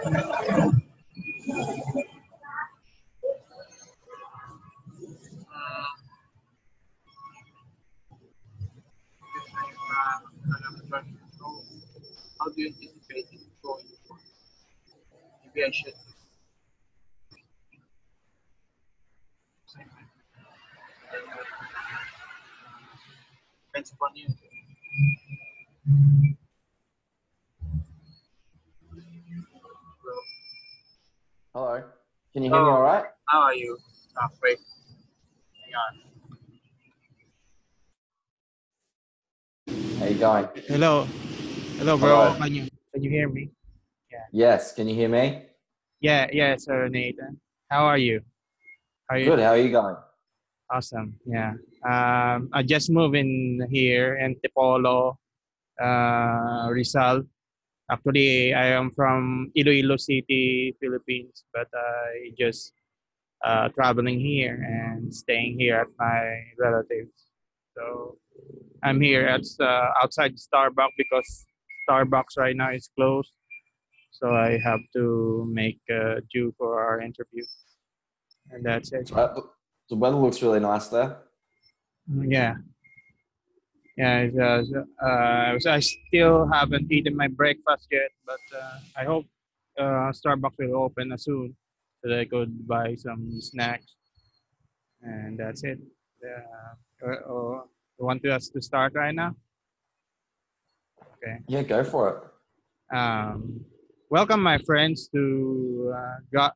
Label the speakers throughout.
Speaker 1: How do you anticipate it going forward? Maybe I should. Depends upon you.
Speaker 2: Hello. Can you hear me
Speaker 1: Oh,
Speaker 2: all right?
Speaker 1: how are you? Wait, hang on.
Speaker 2: How you going?
Speaker 1: Hello, bro.
Speaker 2: Hello.
Speaker 1: Can you hear me? Yeah.
Speaker 2: Yes. Can you hear me?
Speaker 1: Yeah, sir, Nathan. How are you? How are you
Speaker 2: Good.
Speaker 1: doing?
Speaker 2: How are you going?
Speaker 1: Awesome. Yeah. I just moved in here in Tipolo, Rizal. Actually, I am from Iloilo City, Philippines, but I just traveling here and staying here at my relatives. So I'm here at outside Starbucks because Starbucks right now is closed. So I have to make due for our interview, and that's it.
Speaker 2: The weather looks really nice there.
Speaker 1: Yeah, yeah. So I still haven't eaten my breakfast yet, but I hope Starbucks will open soon so that I could buy some snacks, and that's it. You want us to start right now? Okay.
Speaker 2: Yeah, go for it.
Speaker 1: Um, Welcome, my friends, to God,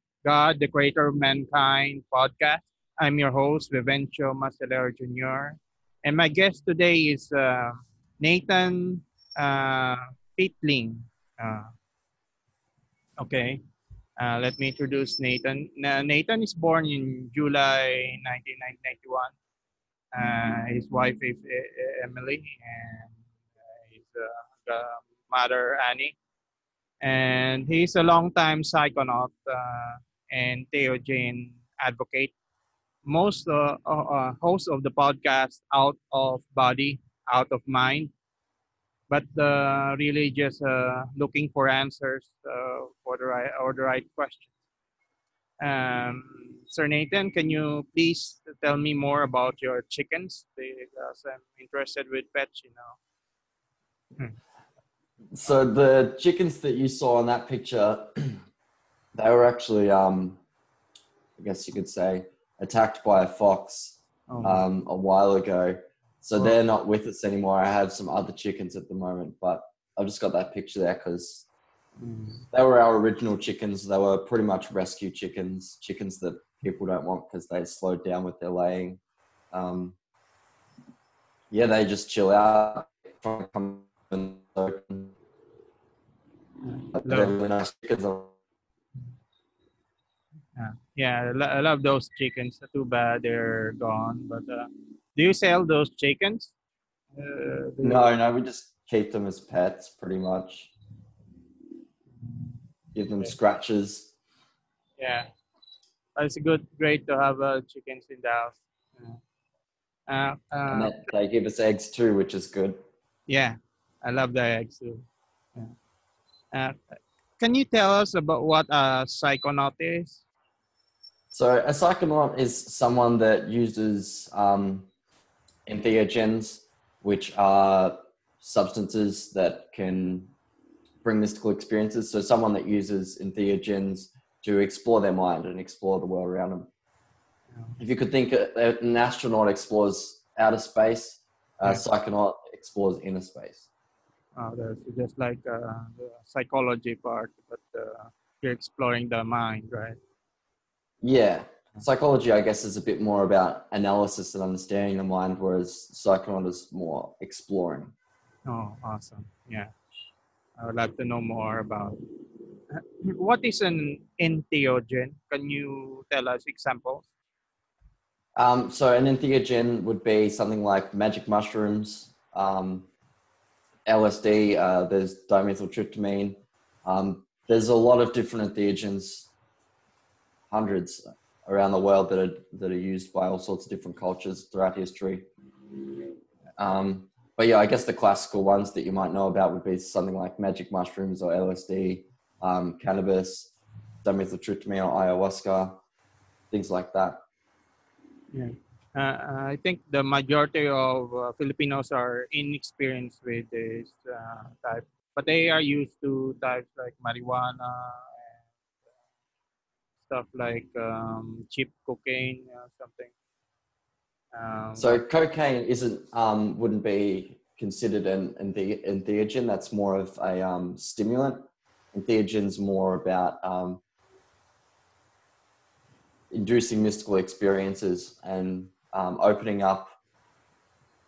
Speaker 1: the Creator of Mankind podcast. I'm your host, Vivencio Macelero Jr. And my guest today is Nathan uh, Peatling. Uh, okay, let me introduce Nathan. Nathan is born in July 1991. His wife is Emily, and his mother, Annie. And he's a longtime psychonaut and theogen advocate. Most host of the podcast Out of Body, Out of Mind, but really just looking for answers for the right question. Um, Sir Nathan, can you please tell me more about your chickens? Because I'm interested with pets, you know.
Speaker 2: So the chickens that you saw in that picture, they were actually, I guess you could say, attacked by a fox a while ago. So they're not with us anymore. I have some other chickens at the moment, but I've just got that picture there because they were our original chickens. They were pretty much rescue chickens that people don't want because they slowed down with their laying. Yeah, they just chill out. They're really nice chickens.
Speaker 1: Yeah, I love those chickens. Too bad they're gone. But do you sell those chickens?
Speaker 2: No, we just keep them as pets, pretty much. Give them scratches.
Speaker 1: Yeah, it's great to have chickens in the house.
Speaker 2: And they give us eggs too, which is good.
Speaker 1: Yeah, I love the eggs too. Yeah. Uh, can you tell us about what a psychonaut is?
Speaker 2: So a psychonaut is someone that uses entheogens, which are substances that can bring mystical experiences. So someone that uses entheogens to explore their mind and explore the world around them. If you could think an astronaut explores outer space, a psychonaut explores inner space.
Speaker 1: That's just like the psychology part, but you're exploring the mind, right?
Speaker 2: Yeah. Psychology, I guess, is a bit more about analysis and understanding the mind, whereas psychonaut is more exploring.
Speaker 1: Oh, awesome. Yeah. I would like to know more about what is an entheogen. Can you tell us examples?
Speaker 2: So an entheogen would be something like magic mushrooms, LSD, there's dimethyltryptamine. There's a lot of different entheogens, hundreds around the world that are used by all sorts of different cultures throughout history. But yeah, I guess the classical ones that you might know about would be something like magic mushrooms or LSD cannabis, dimethyltryptamine or ayahuasca, things like that.
Speaker 1: Yeah. I think the majority of Filipinos are inexperienced with this type, but they are used to types like marijuana and stuff like cheap cocaine, something.
Speaker 2: So
Speaker 1: What?
Speaker 2: cocaine wouldn't be considered an entheogen. That's more of a stimulant. Entheogen's more about inducing mystical experiences and opening up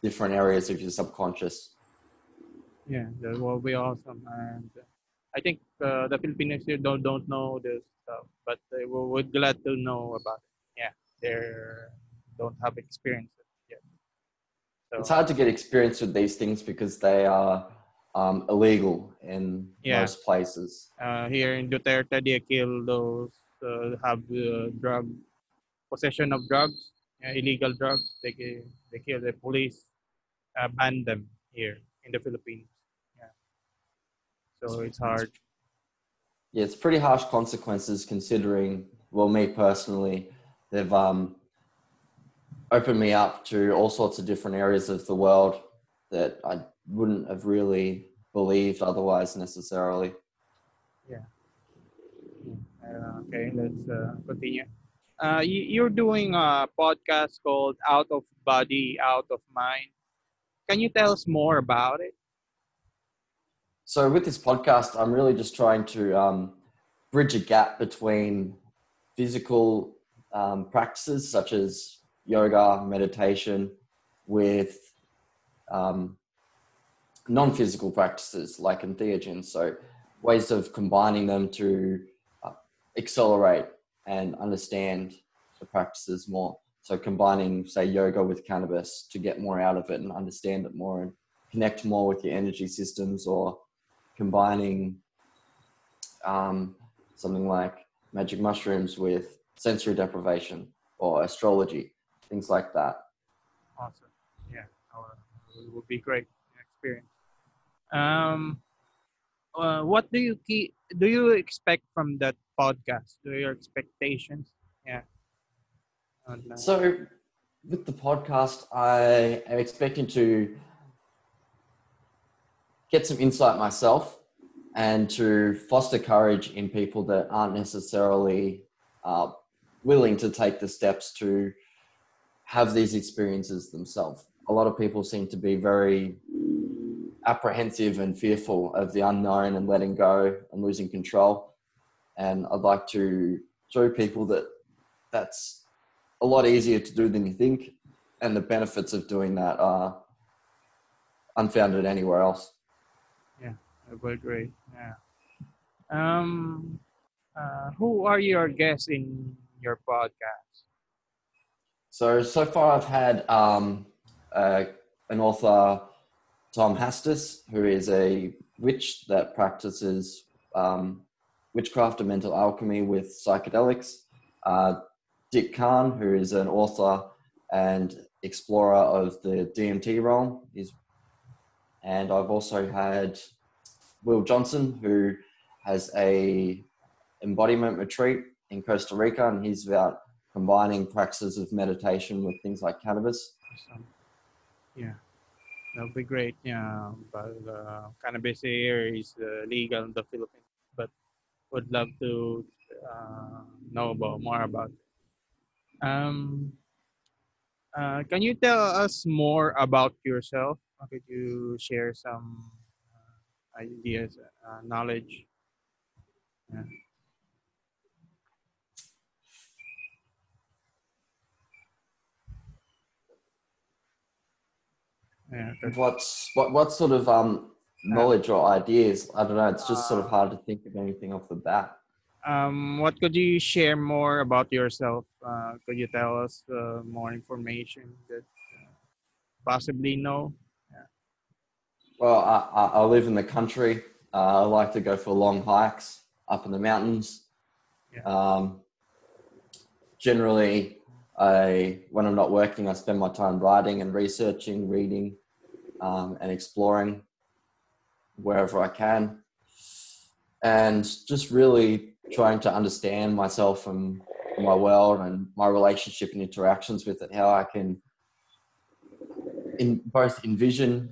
Speaker 2: different areas of your subconscious.
Speaker 1: Yeah, that will be awesome. And I think the Filipinos here don't know this stuff, but they would glad to know about it. Yeah, they don't have experience yet.
Speaker 2: It's
Speaker 1: So
Speaker 2: hard to get experience with these things because they are illegal in
Speaker 1: yeah,
Speaker 2: most places.
Speaker 1: here in Duterte, they kill those have drug possession of drugs, illegal drugs. They kill the police, ban them here in the Philippines. Yeah, so it's
Speaker 2: It's,
Speaker 1: hard.
Speaker 2: yeah, it's pretty harsh consequences considering, well, me personally, they've opened me up to all sorts of different areas of the world that I wouldn't have really believed otherwise necessarily.
Speaker 1: Yeah. Okay, let's continue. You're doing a podcast called Out of Body, Out of Mind. Can you tell us more about it?
Speaker 2: So with this podcast, I'm really just trying to bridge a gap between physical practices such as yoga, meditation, with um, non-physical practices like entheogens. So ways of combining them to uh, accelerate and understand the practices more. So combining, say, yoga with cannabis to get more out of it and understand it more and connect more with your energy systems, or combining something like magic mushrooms with sensory deprivation or astrology, things like that.
Speaker 1: Awesome. Yeah, it would be great experience. Um, what do you expect from that podcast? Do your expectations? Yeah. On,
Speaker 2: So with the podcast, I am expecting to get some insight myself and to foster courage in people that aren't necessarily uh, willing to take the steps to have these experiences themselves. A lot of people seem to be very apprehensive and fearful of the unknown and letting go and losing control. And I'd like to show people that that's a lot easier to do than you think, and the benefits of doing that are unfounded anywhere else.
Speaker 1: yeah, it would be great. Yeah. Um, who are your guests in your podcast?
Speaker 2: So far I've had an author, Tom Hastis, who is a witch that practices witchcraft and mental alchemy with psychedelics. Dick Kahn, who is an author and explorer of the DMT realm. And I've also had Will Johnson, who has a embodiment retreat in Costa Rica, and he's about combining practices of meditation with things like cannabis.
Speaker 1: Awesome. Yeah. That would be great. Yeah, but cannabis here is legal in the Philippines, but would love to know about more about it. Um, can you tell us more about yourself? Could you share some ideas, knowledge? Yeah, yeah.
Speaker 2: What sort of
Speaker 1: Uh,
Speaker 2: knowledge or ideas? I don't know. It's just sort of
Speaker 1: uh,
Speaker 2: hard to think of anything off the bat.
Speaker 1: what could you share more about yourself? Could you tell us more information that possibly know? Yeah.
Speaker 2: Well, I live in the country. I like to go for long hikes up in the mountains.
Speaker 1: Yeah.
Speaker 2: Um, Generally, when I'm not working, I spend my time writing and researching, reading, and exploring wherever I can. and just really trying to understand myself and my world and my relationship and interactions with it, how I can both envision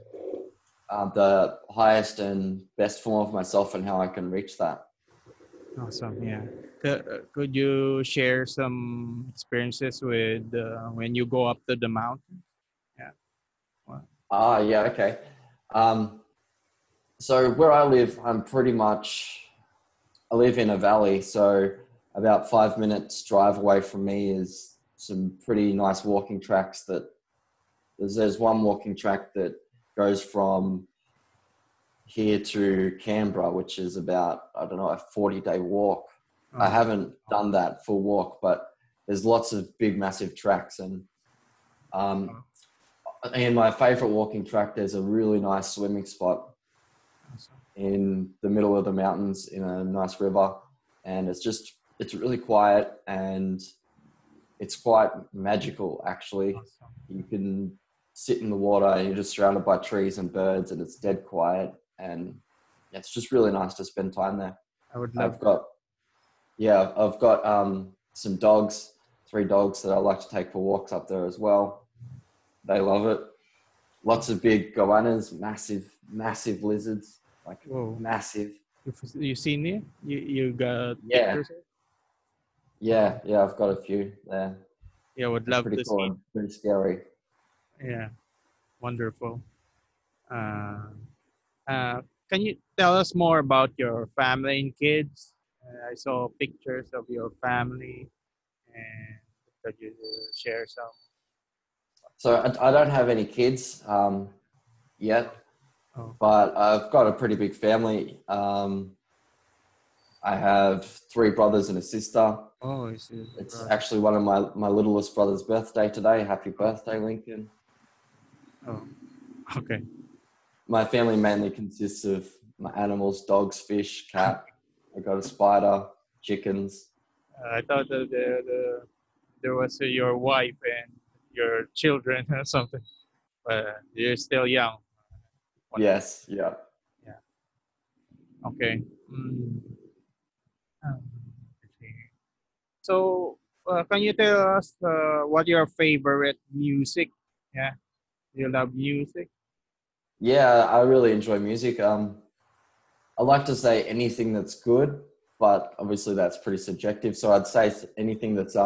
Speaker 2: the highest and best form of myself and how I can reach that.
Speaker 1: Awesome. Yeah. Could you share some experiences with when you go up to the mountain? Yeah. Well,
Speaker 2: Yeah, okay. So where I live, I live in a valley, so about 5 minutes drive away from me is some pretty nice walking tracks there's one walking track that goes from here to Canberra, which is about, I don't know, a 40-day walk. I haven't done that full walk, but there's lots of big, massive tracks. And in my favorite walking track, there's a really nice swimming spot in the middle of the mountains in a nice river. And it's really quiet and it's quite magical, actually. You can sit in the water and you're just surrounded by trees and birds and it's dead quiet. And it's just really nice to spend time there.
Speaker 1: I would love.
Speaker 2: I've got some dogs, 3 dogs that I like to take for walks up there as well. They love it. Lots of big goannas, massive lizards, like
Speaker 1: Whoa.
Speaker 2: massive.
Speaker 1: You seen it? You got
Speaker 2: Yeah.
Speaker 1: pictures?
Speaker 2: Yeah, I've got a few there.
Speaker 1: Yeah, I would love
Speaker 2: pretty
Speaker 1: to
Speaker 2: cool
Speaker 1: see.
Speaker 2: and pretty scary.
Speaker 1: Yeah, wonderful. Uh, can you tell us more about your family and kids? I saw pictures of your family, and could you share some?
Speaker 2: So I don't have any kids yet, but I've got a pretty big family. I have 3 brothers and a sister.
Speaker 1: Oh, I see.
Speaker 2: It's actually one of my littlest brother's birthday today. Happy birthday, Lincoln.
Speaker 1: Oh, okay.
Speaker 2: My family mainly consists of my animals, dogs, fish, cat. I got a spider, chickens.
Speaker 1: I thought that there was your wife and your children or something, but you're still young.
Speaker 2: Yes, yeah.
Speaker 1: Yeah. Okay. Um, let's see. So, can you tell us what your favorite music? Yeah, you love music.
Speaker 2: Yeah, I really enjoy music. I like to say anything that's good, but obviously that's pretty subjective. So I'd say anything that's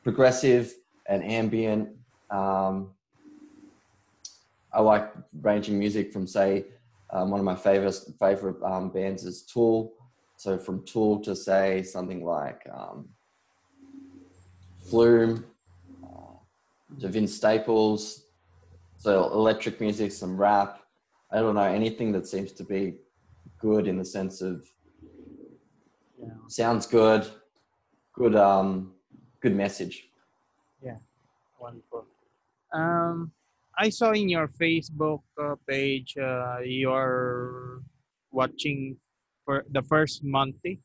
Speaker 2: progressive and ambient. I like ranging music from, say, one of my favorite bands is Tool. So from Tool to, say, something like Flume, to Vince Staples. So electric music, some rap. I don't know, anything that seems to be good in the sense of sounds good, good message.
Speaker 1: Yeah, wonderful. I saw in your Facebook page you're watching for the first Monty.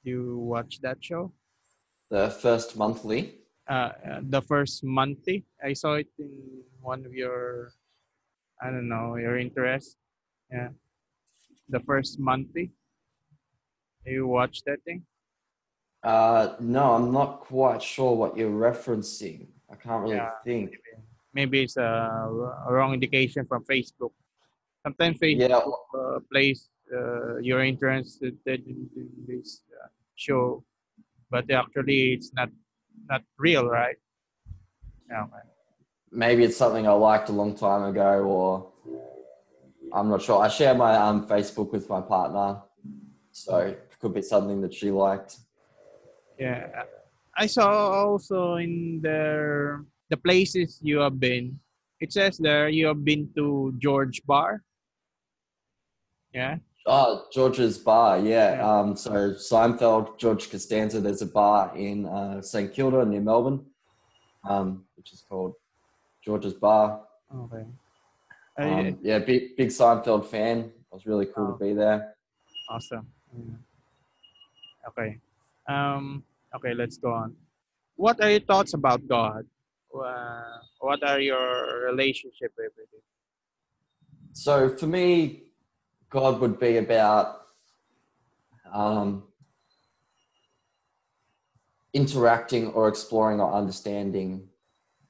Speaker 1: You watch that show?
Speaker 2: The first monthly.
Speaker 1: The first Monty. I saw it in one of your, I don't know, your interest. Yeah, the first Monty. You watch that thing?
Speaker 2: No, I'm not quite sure what you're referencing. I can't really
Speaker 1: Yeah,
Speaker 2: think.
Speaker 1: maybe it's a wrong indication from Facebook. Sometimes
Speaker 2: Yeah,
Speaker 1: Facebook plays your interested in this show, but actually it's not real, right? Yeah.
Speaker 2: maybe it's something I liked a long time ago, or I'm not sure. I share my Facebook with my partner, so it could be something that she liked.
Speaker 1: Yeah. I saw also in the places you have been. It says there you have been to George Bar. Yeah.
Speaker 2: Oh, George's Bar, yeah.
Speaker 1: Yeah.
Speaker 2: So Seinfeld, George Costanza, there's a bar in St Kilda near Melbourne, which is called George's Bar.
Speaker 1: Okay.
Speaker 2: Yeah, big Seinfeld fan. It was really cool to be there.
Speaker 1: Awesome. Yeah. Okay. Okay, let's go on. What are your thoughts about God? What are your relationship with it?
Speaker 2: So for me, God would be about um, interacting or exploring or understanding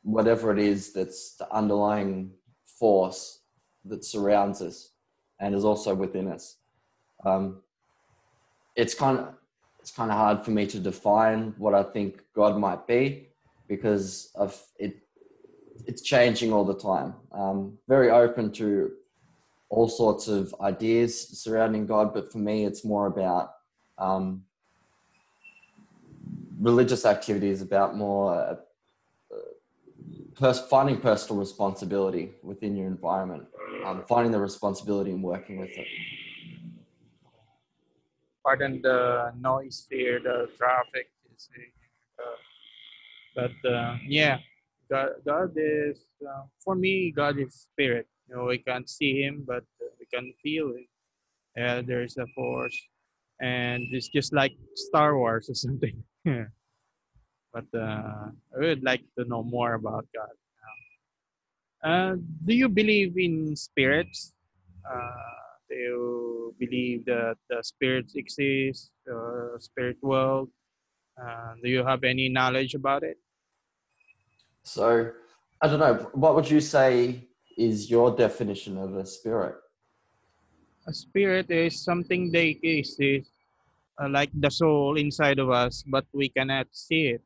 Speaker 2: whatever it is that's the underlying force that surrounds us and is also within us. Um, it's kind of hard for me to define what I think God might be because of it. It's changing all the time. Very open to all sorts of ideas surrounding God, but for me, it's more about religious activities, about more finding personal responsibility within your environment, finding the responsibility and working with it.
Speaker 1: Pardon the noise here, the traffic. But yeah, God is for me. God is spirit. You know, we can't see him, but we can feel it. There's a force, and it's just like Star Wars or something. But I would like to know more about God. Do you believe in spirits? Do you believe that the spirits exist, spirit world? Do you have any knowledge about it?
Speaker 2: So, I don't know. What would you say is your definition of a spirit?
Speaker 1: A spirit is something that exists, like the soul inside of us, but we cannot see it.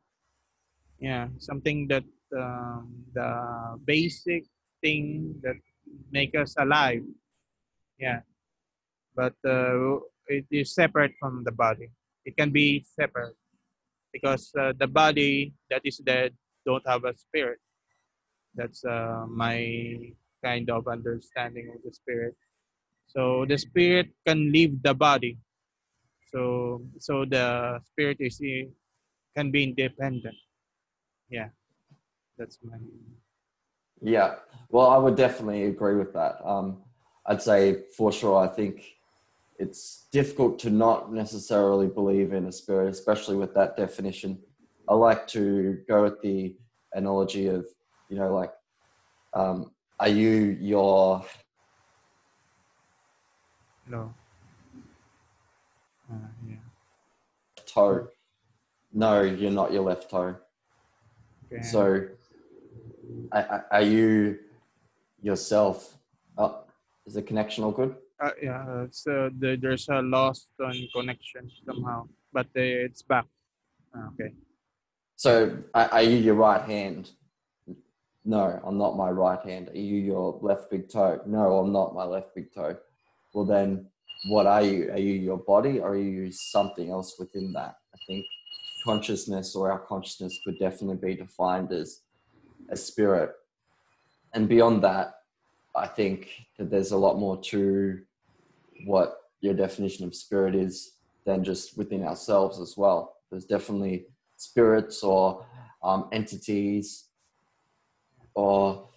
Speaker 1: Yeah, something that the basic thing that make us alive. Yeah, but it is separate from the body. It can be separate because the body that is dead don't have a spirit. That's my kind of understanding of the spirit. So the spirit can leave the body. So the spirit can be independent. Yeah, that's my.
Speaker 2: Yeah, well, I would definitely agree with that. I'd say for sure, I think it's difficult to not necessarily believe in a spirit, especially with that definition. I like to go with the analogy of, like, are you your
Speaker 1: No. Yeah.
Speaker 2: toe? No, you're not your left toe.
Speaker 1: Okay.
Speaker 2: So, are you yourself? Oh, is the connection all good?
Speaker 1: Yeah. So there's a lost on connection somehow, but it's back. Okay. Yeah.
Speaker 2: So, are you your right hand? No, I'm not my right hand. Are you your left big toe? No, I'm not my left big toe. Well, then what are you? Are you your body or are you something else within that? I think consciousness or our consciousness could definitely be defined as a spirit. And beyond that, I think that there's a lot more to what your definition of spirit is than just within ourselves as well. There's definitely spirits or entities or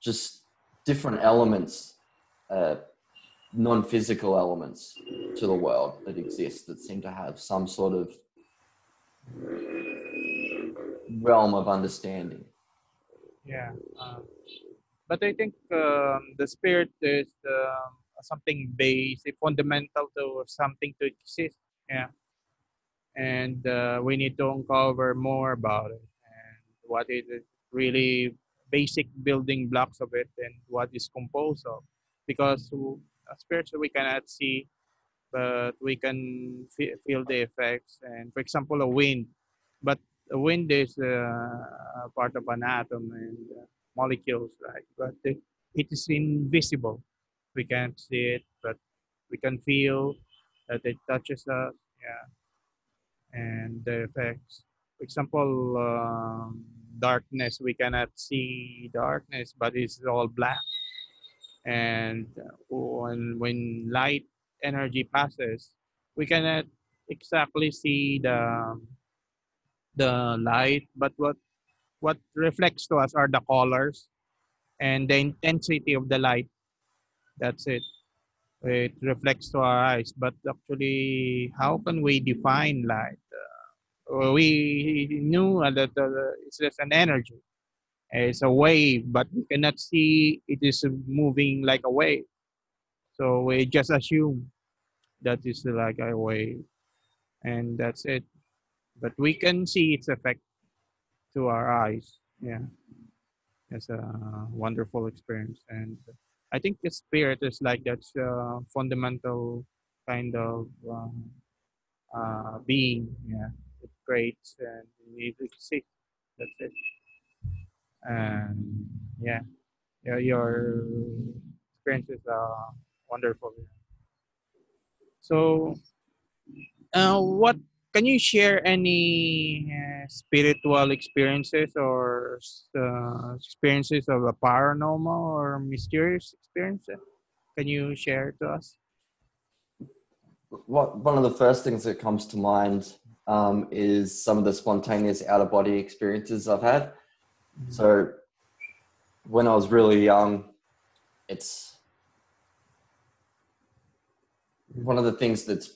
Speaker 2: just different elements, non-physical elements to the world that exist that seem to have some sort of realm of understanding.
Speaker 1: Yeah. But I think the spirit is something basic, fundamental to something to exist. Yeah. And we need to uncover more about it and what is it really basic building blocks of it and what is composed of. Because spirits we cannot see, but we can feel the effects. And for example, a wind, but the wind is a part of an atom and molecules, right? But it is invisible. We can't see it, but we can feel that it touches us. Yeah, and the effects. For example, darkness. We cannot see darkness, but it's all black. And when light energy passes, we cannot exactly see the light, but what reflects to us are the colors and the intensity of the light. That's it. It reflects to our eyes. But actually, how can we define light? We knew that it's just an energy. It's a wave, but we cannot see it is moving like a wave. So we just assume that is like a wave, and that's it. But we can see its effect to our eyes. Yeah, it's a wonderful experience, and I think the spirit is like that's a fundamental kind of being. Yeah, it creates and it exists. That's it. And yeah, yeah, your experience is wonderful. So, what can you share any spiritual experiences or experiences of a paranormal or mysterious experiences? Can you share to us?
Speaker 2: One of the first things that comes to mind is some of the spontaneous out of body experiences I've had. So when I was really young, it's one of the things that's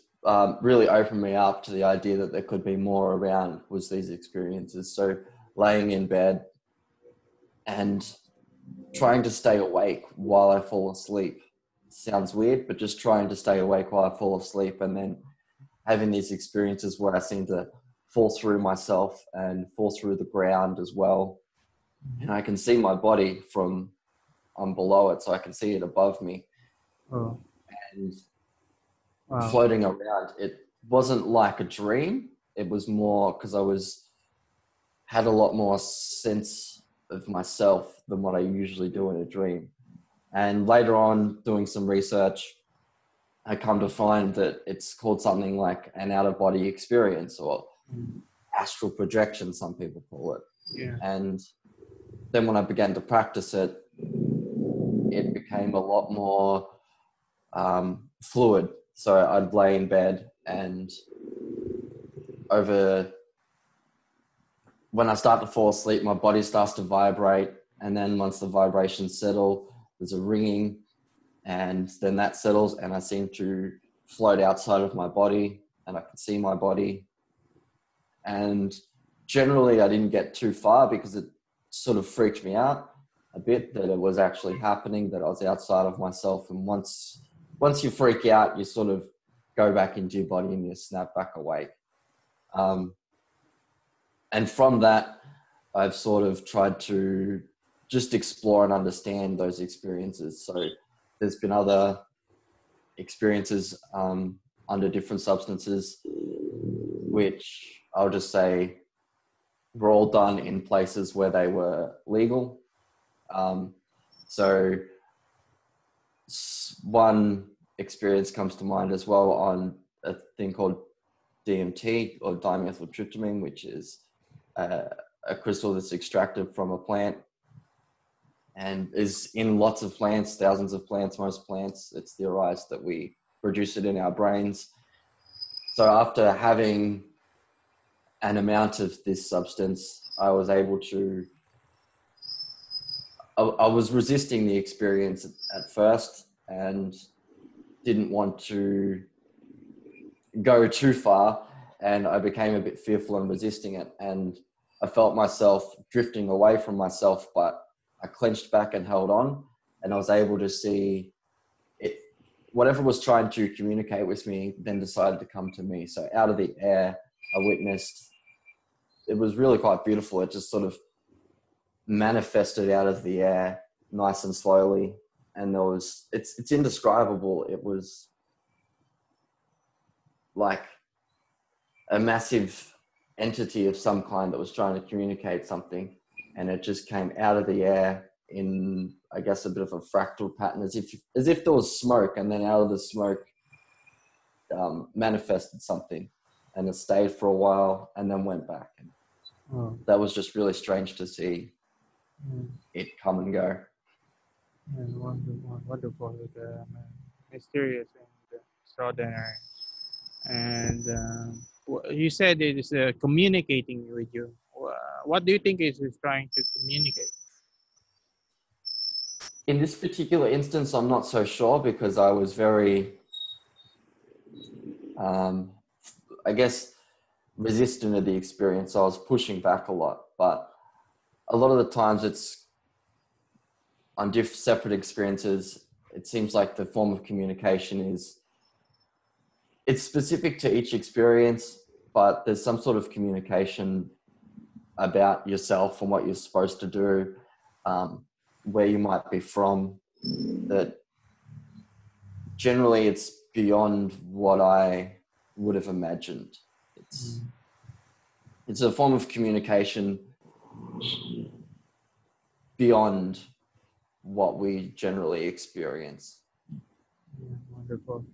Speaker 2: really opened me up to the idea that there could be more around was these experiences. So laying in bed and trying to stay awake while I fall asleep. Sounds weird, but just trying to stay awake while I fall asleep, and then having these experiences where I seem to fall through myself and fall through the ground as well. And I can see my body from below it, so I can see it above me.
Speaker 1: Oh,
Speaker 2: And
Speaker 1: wow.
Speaker 2: floating around, it wasn't like a dream. It was more because had a lot more sense of myself than what I usually do in a dream. And later on, doing some research, I come to find that it's called something like an out of body experience, or astral projection, some people call it.
Speaker 1: Yeah.
Speaker 2: And then when I began to practice it, it became a lot more fluid. So I'd lay in bed, and when I start to fall asleep, my body starts to vibrate. And then once the vibrations settle, there's a ringing, and then that settles, and I seem to float outside of my body, and I can see my body. And generally I didn't get too far because it sort of freaked me out a bit that it was actually happening, that I was outside of myself. And once you freak out, you sort of go back into your body and you snap back awake. And from that, I've sort of tried to just explore and understand those experiences. So there's been other experiences under different substances, which I'll just say were all done in places where they were legal. So one experience comes to mind as well on a thing called DMT, or dimethyltryptamine, which is a crystal that's extracted from a plant and is in lots of plants, thousands of plants, most plants. It's theorized that we produce it in our brains. So after having an amount of this substance, I was able to, I was resisting the experience at first and didn't want to go too far, and I became a bit fearful and resisting it, and I felt myself drifting away from myself, but I clenched back and held on, and I was able to see it. Whatever was trying to communicate with me then decided to come to me. So out of the air, I witnessed, it was really quite beautiful. It just sort of manifested out of the air nice and slowly. And it's indescribable. It was like a massive entity of some kind that was trying to communicate something. And it just came out of the air in, I guess, a bit of a fractal pattern, as if there was smoke, and then out of the smoke manifested something, and it stayed for a while and then went back. And that was just really strange to see it come and go.
Speaker 1: Wonderful, wonderful, mysterious and extraordinary. And you said it is communicating with you. What do you think is trying to communicate?
Speaker 2: In this particular instance, I'm not so sure, because I was very, I guess, resistant to the experience. I was pushing back a lot, but a lot of the times it's on separate experiences. It seems like the form of communication is it's specific to each experience, but there's some sort of communication about yourself and what you're supposed to do, where you might be from, that generally it's beyond what I would have imagined. It's a form of communication beyond what we generally experience.
Speaker 1: Yeah, wonderful.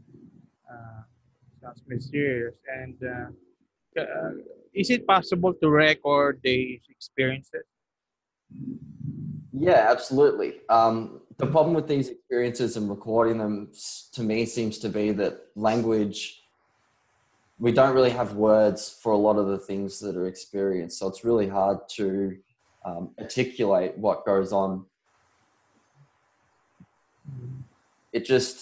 Speaker 1: Sounds mysterious. And is it possible to record these experiences?
Speaker 2: Yeah, absolutely. The problem with these experiences and recording them, to me, seems to be that language, we don't really have words for a lot of the things that are experienced. So it's really hard to articulate what goes on. It's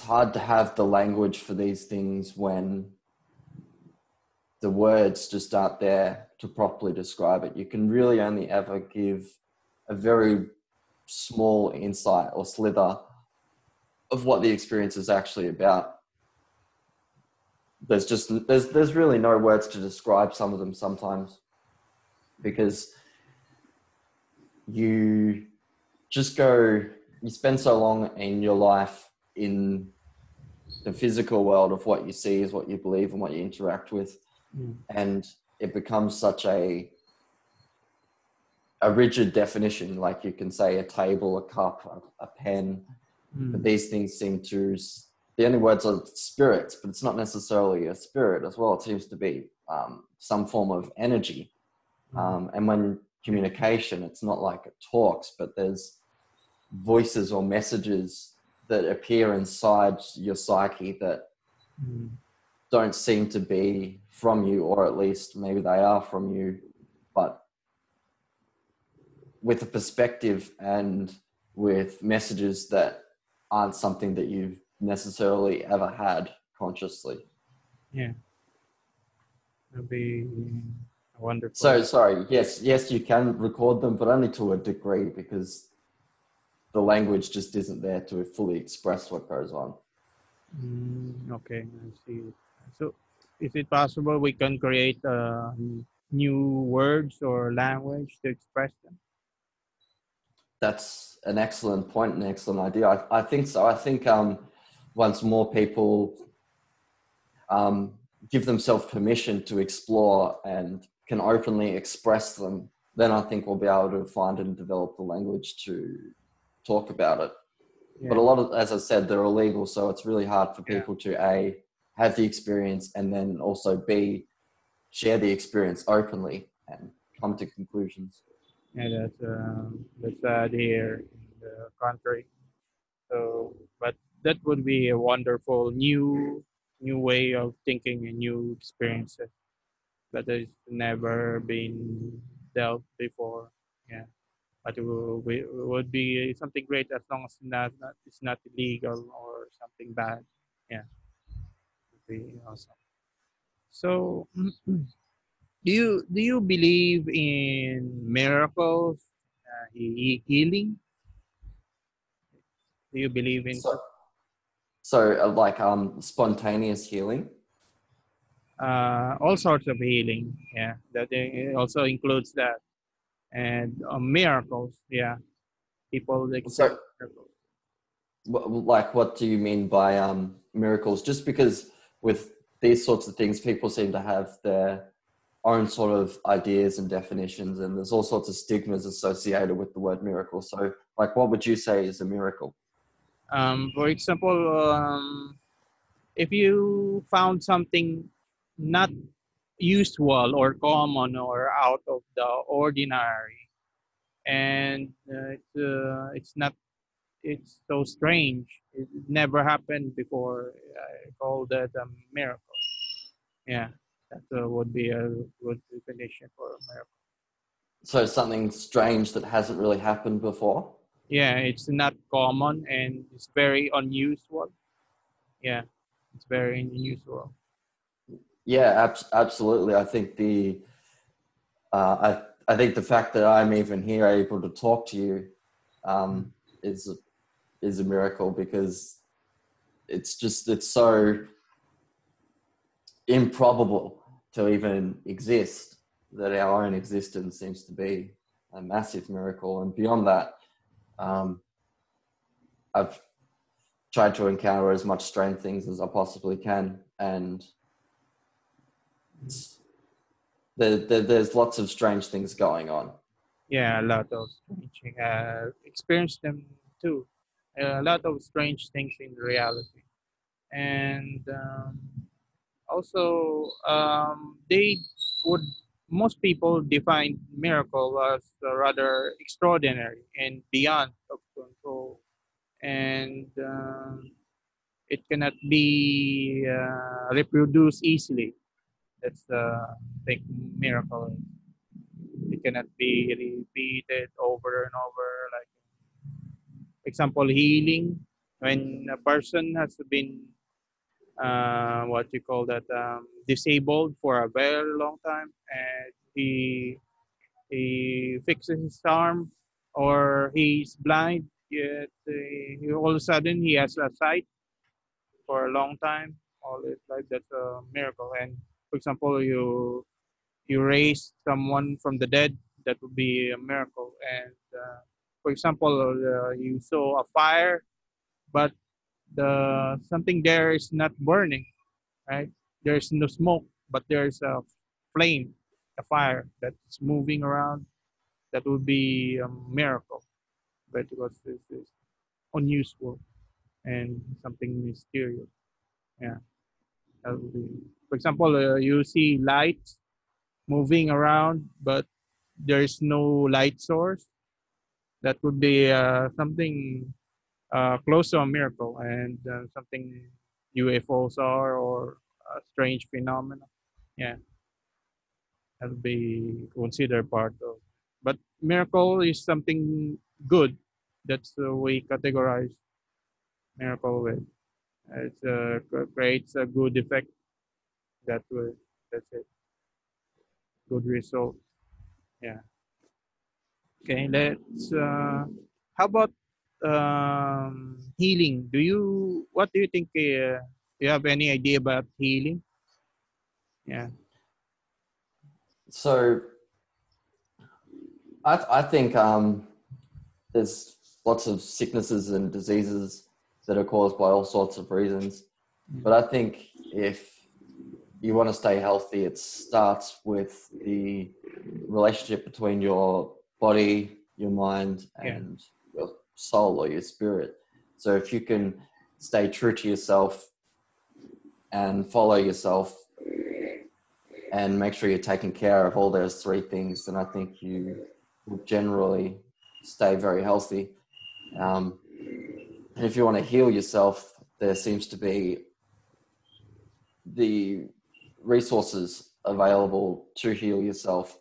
Speaker 2: hard to have the language for these things when the words just aren't there to properly describe it. You can really only ever give a very small insight or slither of what the experience is actually about. There's really no words to describe some of them sometimes, because you spend so long in your life in the physical world of what you see is what you believe and what you interact with. And it becomes such a rigid definition, like you can say a table, a cup, a pen, but these things seem to, the only words are spirits, but it's not necessarily a spirit as well. It seems to be some form of energy. And when communication, it's not like it talks, but there's voices or messages that appear inside your psyche that don't seem to be from you, or at least maybe they are from you, but with a perspective and with messages that aren't something that you've necessarily ever had consciously.
Speaker 1: Yeah, it'd be wonderful.
Speaker 2: So sorry, yes, you can record them, but only to a degree, because the language just isn't there to fully express what goes on.
Speaker 1: Okay, I see. So, is it possible we can create new words or language to express them?
Speaker 2: That's an excellent point, an excellent idea. I think so. I think once more people give themselves permission to explore and can openly express them, then I think we'll be able to find and develop the language to talk about it.
Speaker 1: Yeah.
Speaker 2: But a lot of, as I said, they're illegal, so it's really hard for people to A, have the experience, and then also B, share the experience openly and come to conclusions.
Speaker 1: Yeah, that's sad here in the country. So, but that would be a wonderful new way of thinking and new experiences that has never been dealt before. Yeah, but it would be something great as long as it's not illegal or something bad. Yeah, would be awesome. So, do you believe in miracles, healing? Do you believe in
Speaker 2: So like spontaneous healing.
Speaker 1: all sorts of healing? Yeah, that it also includes that, and miracles. Yeah, people experience
Speaker 2: So
Speaker 1: miracles.
Speaker 2: like, what do you mean by miracles? Just because with these sorts of things, people seem to have their own sort of ideas and definitions, and there's all sorts of stigmas associated with the word miracle. So like, what would you say is a miracle?
Speaker 1: For example, if you found something not usual or common or out of the ordinary, and it's not it's so strange. It never happened before. I call that a miracle. Yeah, that would be a good definition for a miracle.
Speaker 2: So something strange that hasn't really happened before.
Speaker 1: Yeah, it's not common and it's very unusual. Yeah, it's very unusual.
Speaker 2: Yeah, absolutely. I think I think the fact that I'm even here able to talk to you is is a miracle, because it's so improbable to even exist that our own existence seems to be a massive miracle. And beyond that, I've tried to encounter as much strange things as I possibly can, and there's lots of strange things going on.
Speaker 1: Yeah, a lot of strange. Experienced them too. A lot of strange things in reality, and also they would most people define miracle as rather extraordinary and beyond of control, and it cannot be reproduced easily. That's the big miracle. It cannot be repeated over and over. Like example, healing when a person has been what you call that disabled for a very long time, and he fixes his arm or he's blind. Yet all of a sudden he has a sight for a long time. All it like that's a miracle. And for example, you raise someone from the dead, that would be a miracle. And for example, you saw a fire, but the something there is not burning, right? There's no smoke, but there's a flame, a fire that's moving around. That would be a miracle, but because this is unusual and something mysterious. Yeah, that would be. For example, you see lights moving around, but there's no light source. That would be something close to a miracle, and something UFOs are or a strange phenomena. Yeah, that would be considered part of. But miracle is something good. That's the way categorize miracle with. It creates a good effect that way. That's it. Good result. Yeah. Okay. Let's. How about healing? Do you? What do you think? Do you have any idea about healing? Yeah.
Speaker 2: So I think there's lots of sicknesses and diseases that are caused by all sorts of reasons. But I think if you want to stay healthy, it starts with the relationship between your body, your mind,
Speaker 1: Yeah.
Speaker 2: and your soul or your spirit. So if you can stay true to yourself and follow yourself and make sure you're taking care of all those three things, then I think you will generally stay very healthy. And if you want to heal yourself, there seems to be the resources available to heal yourself,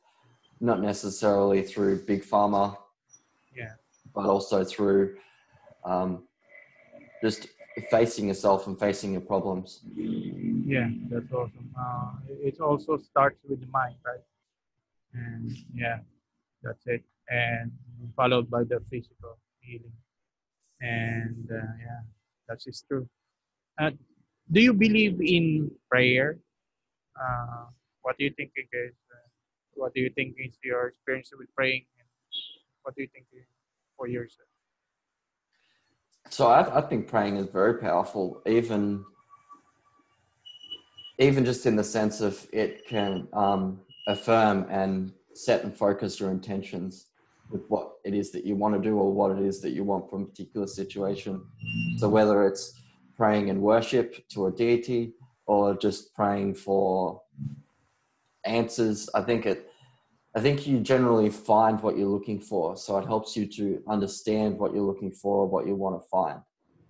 Speaker 2: not necessarily through big pharma,
Speaker 1: Yeah.
Speaker 2: but also through just facing yourself and facing your problems.
Speaker 1: Yeah. That's awesome. It also starts with the mind, right? And yeah, that's it. And followed by the physical healing. And yeah, that is true. Uh, do you believe in prayer? What do you think it is? What do you think is your experience with praying? And what do you think for yourself?
Speaker 2: So I think praying is very powerful, even just in the sense of it can affirm and set and focus your intentions with what it is that you want to do or what it is that you want from a particular situation. So whether it's praying in worship to a deity or just praying for answers, I think you generally find what you're looking for. So it helps you to understand what you're looking for or what you want to find.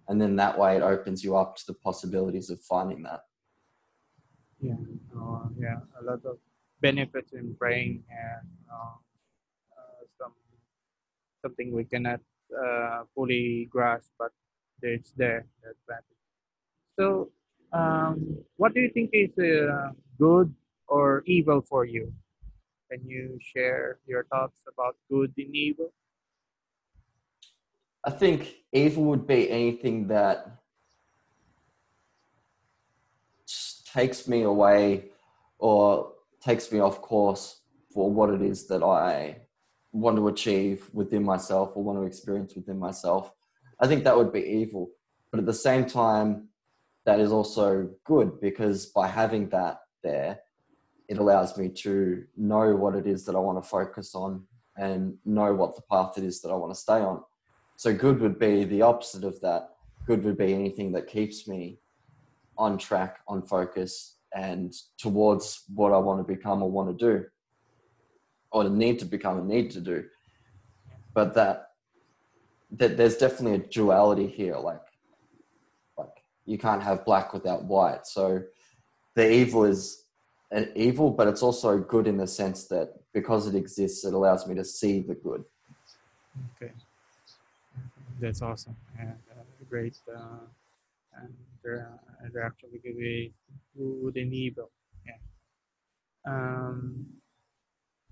Speaker 2: And then that way it opens you up to the possibilities of finding that.
Speaker 1: Yeah, yeah, a lot of benefits in praying, and something we cannot fully grasp, but it's there. The advantage. So, what do you think is good or evil for you? Can you share your thoughts about good and evil?
Speaker 2: I think evil would be anything that takes me away or takes me off course for what it is that I want to achieve within myself or want to experience within myself, I think that would be evil. But at the same time, that is also good, because by having that there, it allows me to know what it is that I want to focus on and know what the path it is that I want to stay on. So good would be the opposite of that. Good would be anything that keeps me on track, on focus, and towards what I want to become or want to do, or need to become and need to do. But that there's definitely a duality here. Like you can't have black without white. So the evil is an evil, but it's also good in the sense that because it exists, it allows me to see the good.
Speaker 1: Okay, that's awesome. And great. And they're actually good and evil. Yeah.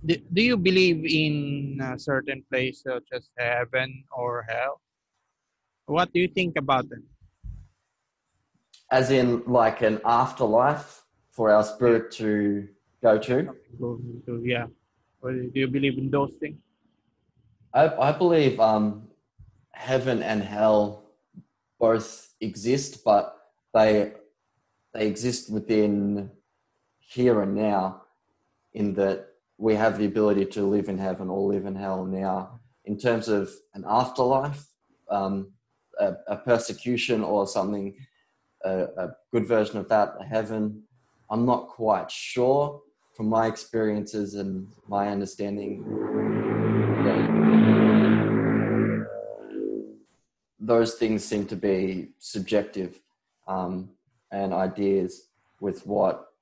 Speaker 1: Do you believe in a certain place such as heaven or hell? What do you think about them?
Speaker 2: As in like an afterlife for our
Speaker 1: Yeah.
Speaker 2: spirit to go to?
Speaker 1: Yeah. Do you believe in those things?
Speaker 2: I believe heaven and hell both exist, but they exist within here and now, in that we have the ability to live in heaven or live in hell now. In terms of an afterlife, a persecution or something, a good version of that, a heaven, I'm not quite sure. From my experiences and my understanding, those things seem to be subjective, and ideas with what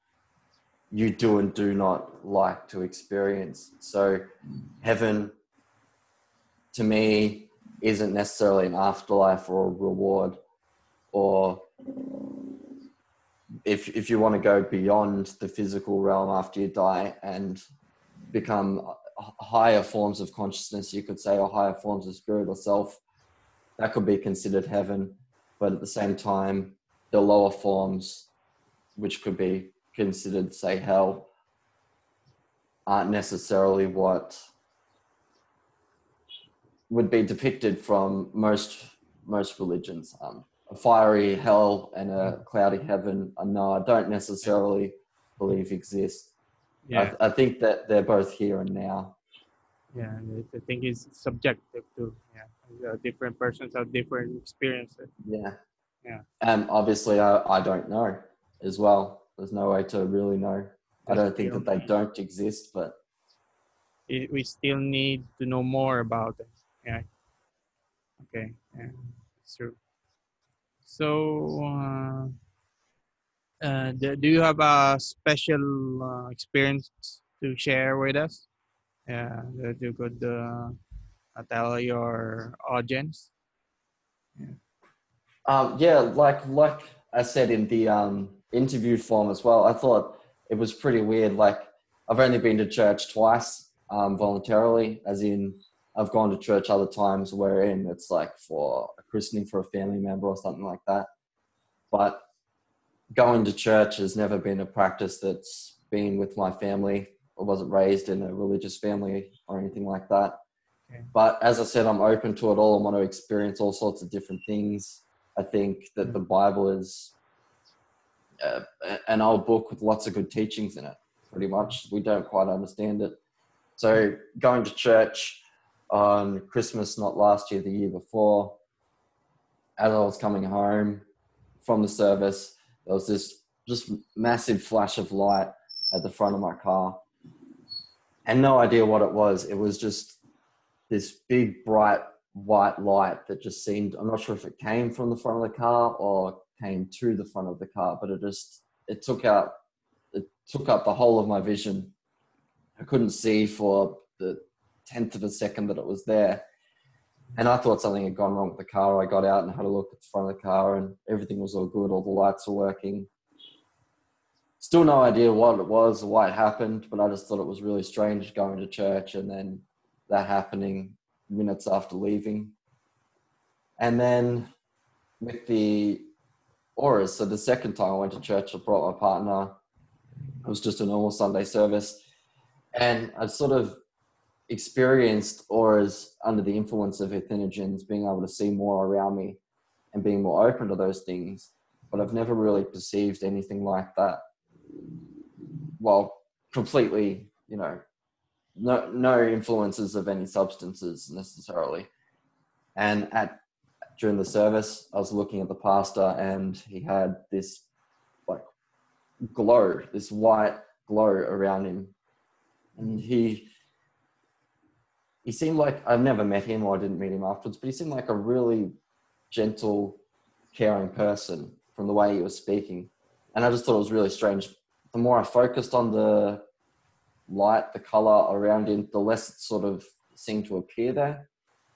Speaker 2: you do and do not like to experience. So heaven, to me, isn't necessarily an afterlife or a reward, or if you want to go beyond the physical realm after you die and become higher forms of consciousness, you could say, or higher forms of spirit or self, that could be considered heaven. But at the same time, the lower forms, which could be considered, say, hell, aren't necessarily what would be depicted from most religions. A fiery hell and a cloudy heaven, no, I don't necessarily believe exist.
Speaker 1: Yeah.
Speaker 2: I think that they're both here and now.
Speaker 1: Yeah. I think it's subjective too. Yeah. Different persons have different experiences.
Speaker 2: Yeah.
Speaker 1: Yeah.
Speaker 2: And obviously, I don't know as well. There's no way to really know. I
Speaker 1: Just
Speaker 2: don't think that they don't exist, but
Speaker 1: we still need to know more about it. Yeah. Okay. Yeah. It's true. So, do you have a special experience to share with us? Yeah, that you could tell your audience. Yeah.
Speaker 2: yeah, like I said in the interview form as well, I thought it was pretty weird. Like, I've only been to church twice voluntarily, as in I've gone to church other times wherein it's like for a christening for a family member or something like that. But going to church has never been a practice that's been with my family. I wasn't raised in a religious family or anything like that.
Speaker 1: Okay.
Speaker 2: But as I said, I'm open to it all. I want to experience all sorts of different things. I think that the Bible is an old book with lots of good teachings in it, pretty much. We don't quite understand it. So going to church on Christmas, not last year, the year before, as I was coming home from the service, there was this just massive flash of light at the front of my car. And no idea what it was. It was just this big, bright, white light that just seemed, I'm not sure if it came from the front of the car or came to the front of the car, but it took up the whole of my vision. I couldn't see for the 10th of a second that it was there. And I thought something had gone wrong with the car. I got out and had a look at the front of the car, and everything was all good. All the lights were working. Still no idea what it was or why it happened, but I just thought it was really strange going to church and then that happening minutes after leaving. And then with the auras. So the second time I went to church, I brought my partner. It was just a normal Sunday service. And I sort of experienced auras under the influence of hallucinogens, being able to see more around me and being more open to those things. But I've never really perceived anything like that. Well, completely, no influences of any substances necessarily. And during the service, I was looking at the pastor, and he had this like glow, this white glow around him. And he seemed like, I've never met him, or I didn't meet him afterwards, but he seemed like a really gentle, caring person from the way he was speaking. And I just thought it was really strange. The more I focused on the light, the color around him, the less it sort of seemed to appear there.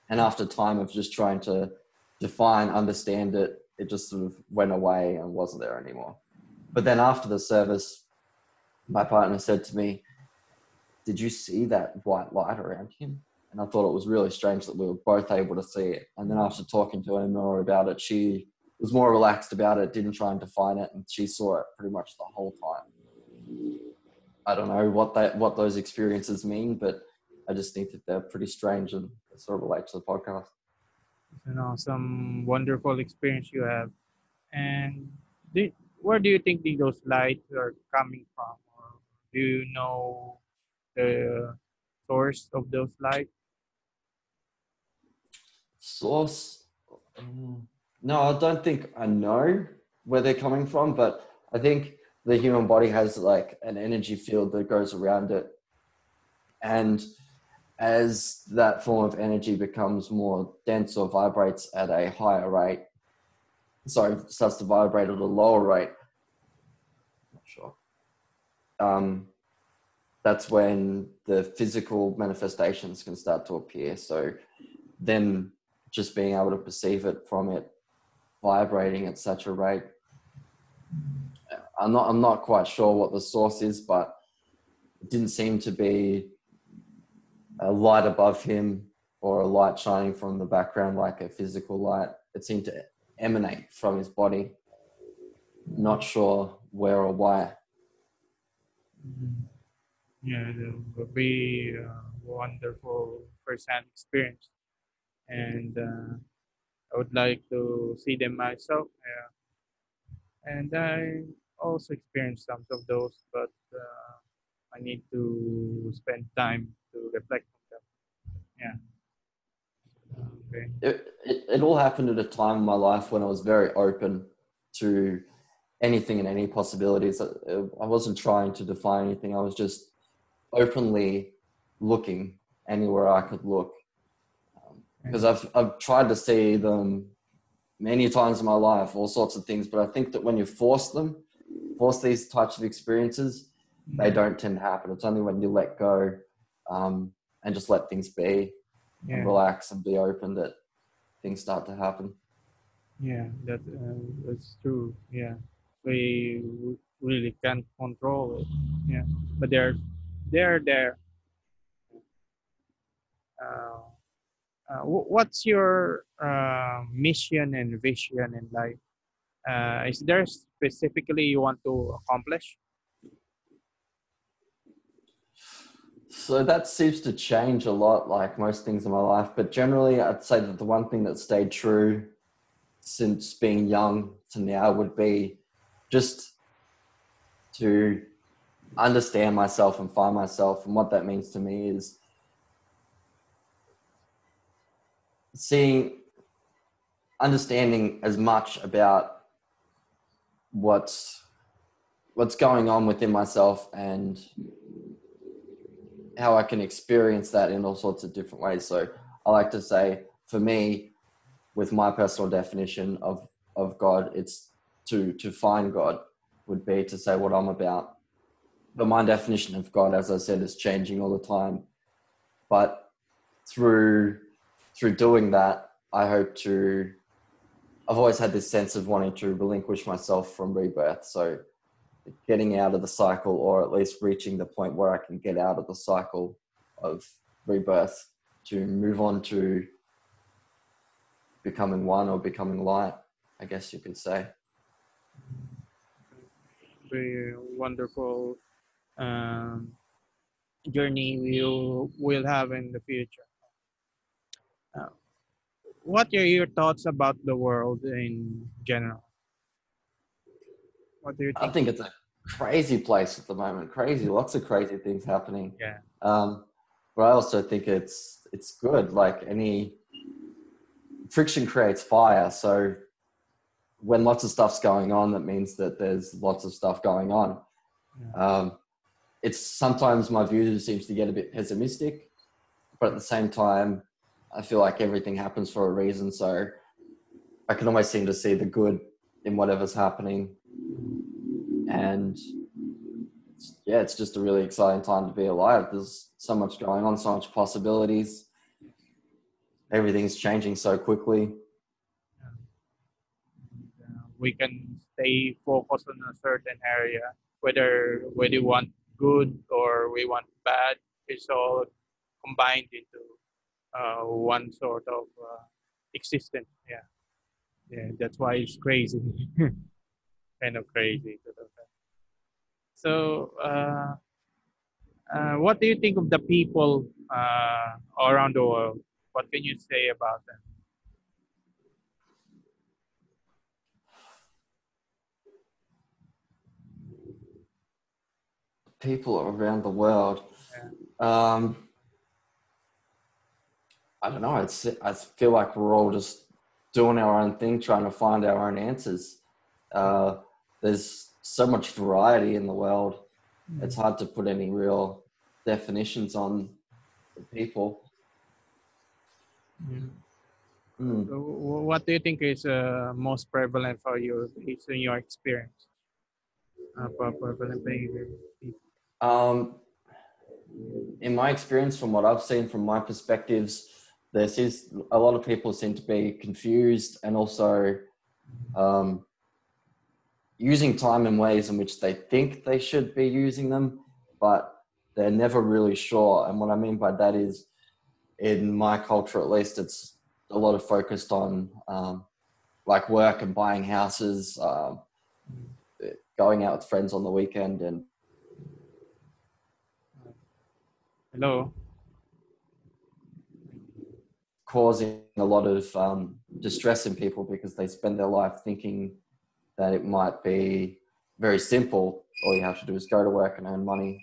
Speaker 2: And after time of just trying to define, understand it, it just sort of went away and wasn't there anymore. But then after the service, my partner said to me, "Did you see that white light around him?" And I thought it was really strange that we were both able to see it. And then after talking to her more about it, she was more relaxed about it, didn't try and define it, and she saw it pretty much the whole time. I don't know what those experiences mean, but I just think that they're pretty strange and sort of relate to the podcast.
Speaker 1: It's an awesome, wonderful experience you have. And where do you think those lights are coming from? Or do you know the source of those lights?
Speaker 2: Source? No, I don't think I know where they're coming from, but I think the human body has like an energy field that goes around it. And as that form of energy becomes more dense or vibrates at a higher rate, starts to vibrate at a lower rate, not sure. That's when the physical manifestations can start to appear. So then just being able to perceive it from it vibrating at such a rate, I'm not quite sure what the source is, but it didn't seem to be a light above him or a light shining from the background like a physical light. It seemed to emanate from his body. Not sure where or why.
Speaker 1: Yeah, it would be a wonderful first-hand experience. And I would like to see them myself. And I also experienced some of those, but I need to spend time to reflect on them. Yeah. Okay.
Speaker 2: It all happened at a time in my life when I was very open to anything and any possibilities. I wasn't trying to define anything. I was just openly looking anywhere I could look. Because I've tried to see them many times in my life, all sorts of things, but I think that when you force these types of experiences, they don't tend to happen. It's only when you let go and just let things be and relax and be open that things start to happen.
Speaker 1: Yeah, that's true. Yeah, we really can't control it. Yeah, but they're there. What's your mission and vision in life? Is there specifically you want to accomplish?
Speaker 2: So that seems to change a lot, like most things in my life. But generally, I'd say that the one thing that stayed true since being young to now would be just to understand myself and find myself. And what that means to me is understanding as much about what's going on within myself and how I can experience that in all sorts of different ways. So I like to say, for me, with my personal definition of God, it's to find God would be to say what I'm about. But my definition of God, as I said, is changing all the time. But through doing that, I've always had this sense of wanting to relinquish myself from rebirth. So getting out of the cycle, or at least reaching the point where I can get out of the cycle of rebirth to move on to becoming one or becoming light, I guess you could say.
Speaker 1: the wonderful um, journey we will have in the future. Uh, what are your thoughts about the world in general? What do you
Speaker 2: I
Speaker 1: think?
Speaker 2: think it's a crazy place at the moment. Crazy, lots of crazy things happening.
Speaker 1: Yeah,
Speaker 2: Um, but I also think it's good. Like any friction creates fire. So when lots of stuff's going on, that means that there's lots of stuff going on.
Speaker 1: yeah,
Speaker 2: It's sometimes my view seems to get a bit pessimistic, but at the same time, I feel like everything happens for a reason. So I can always seem to see the good in whatever's happening. And yeah, it's just a really exciting time to be alive. There's so much going on, so much possibilities. Everything's changing so quickly.
Speaker 1: we can stay focused on a certain area, whether we want good or we want bad. It's all combined into one sort of existence. Yeah, yeah. That's why it's crazy, kind of crazy. So, what do you think of the people around the world? What can you say about them?
Speaker 2: People around the world.
Speaker 1: Yeah.
Speaker 2: Um, I don't know. I feel like we're all just doing our own thing, trying to find our own answers. Uh, there's so much variety in the world. It's hard to put any real definitions on the people.
Speaker 1: Mm.
Speaker 2: Mm.
Speaker 1: So, what do you think is most prevalent for you based on your experience? Prevalent behavior.
Speaker 2: Um, in my experience, from what I've seen from my perspectives, there's a lot of people seem to be confused and also um, using time in ways in which they think they should be using them, but they're never really sure. And what I mean by that is, in my culture at least, it's a lot of focused on like work and buying houses, going out with friends on the weekend, and
Speaker 1: Hello.
Speaker 2: causing a lot of distress in people because they spend their life thinking that it might be very simple. All you have to do is go to work and earn money.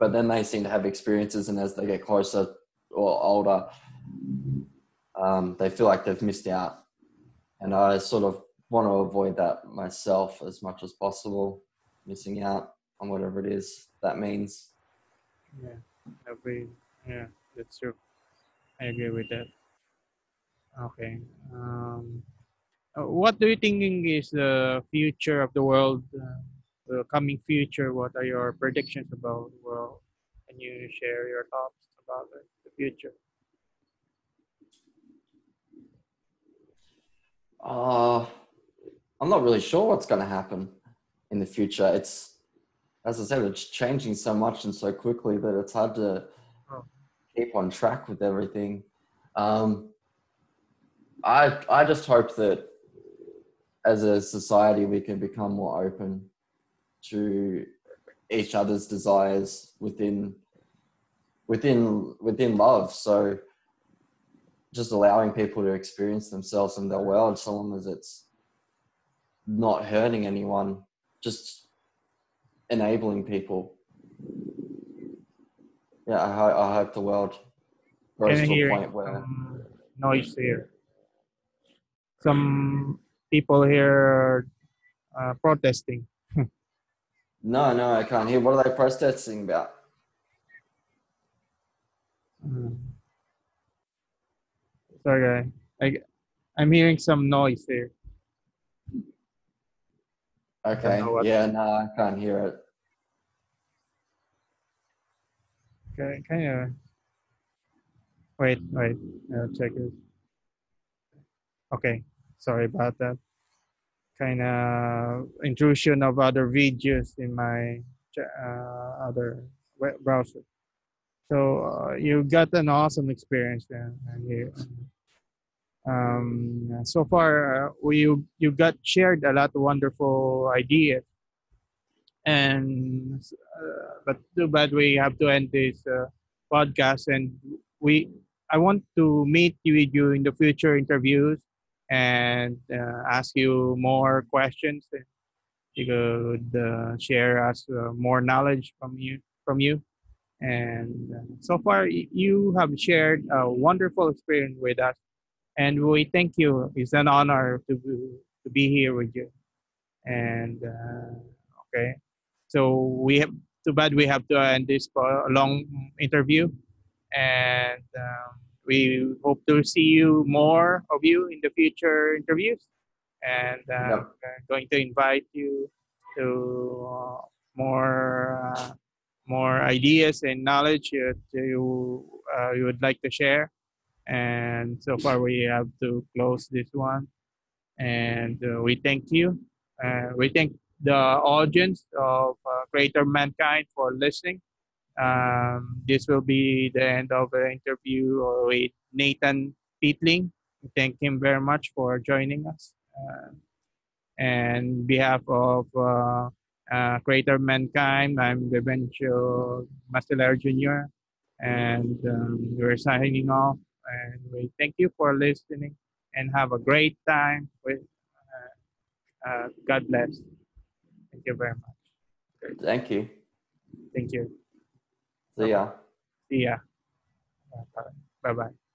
Speaker 2: But then they seem to have experiences, and as they get closer or older, they feel like they've missed out. And I sort of want to avoid that myself as much as possible, missing out on whatever it is that means.
Speaker 1: Yeah. Agree. Yeah, that's true. I agree with that. Okay. What do you think is the future of the world, the coming future? What are your predictions about the world? Can you share your thoughts about the future?
Speaker 2: Uh, I'm not really sure what's going to happen in the future. It's, as I said, it's changing so much and so quickly that it's hard to
Speaker 1: Oh,
Speaker 2: keep on track with everything. Um, I just hope that as a society we can become more open to each other's desires within love. So just allowing people to experience themselves in their world, so long as it's not hurting anyone, just enabling people. Yeah, I hope the world
Speaker 1: can
Speaker 2: grows
Speaker 1: I
Speaker 2: to a
Speaker 1: hear
Speaker 2: point where
Speaker 1: some noise here? Some people here protesting.
Speaker 2: no, I can't hear. What are they protesting about?
Speaker 1: Mm. Sorry, I'm hearing some noise here. I don't know
Speaker 2: Okay,
Speaker 1: what.
Speaker 2: yeah, no, I can't hear it.
Speaker 1: Kind of. Wait. Check it. Okay. Sorry about that. Kind of intrusion of other videos in my other web browser. So you got an awesome experience there. So far, you got shared a lot of wonderful ideas And but too bad we have to end this podcast. And we I want to meet you with you in the future interviews and ask you more questions. And you could share us more knowledge from you. And so far, you have shared a wonderful experience with us, and we thank you. It's an honor to be here with you. And okay, so we have too bad we have to end this long interview, and we hope to see you more of you in the future interviews. And
Speaker 2: Yep.
Speaker 1: going to invite you to more more ideas and knowledge you would like to share. And so far, we have to close this one. And we thank you. We thank the audience of Greater Mankind for listening. This will be the end of the interview with Nathan Peatling. We thank him very much for joining us. And behalf of Greater Mankind, I'm Vivencio Masteler Jr. And we're signing off. And we thank you for listening and have a great time with God bless. Thank you very much. Great.
Speaker 2: Thank you.
Speaker 1: Thank you. Bye
Speaker 2: See
Speaker 1: bye.
Speaker 2: ya.
Speaker 1: See ya. Bye bye.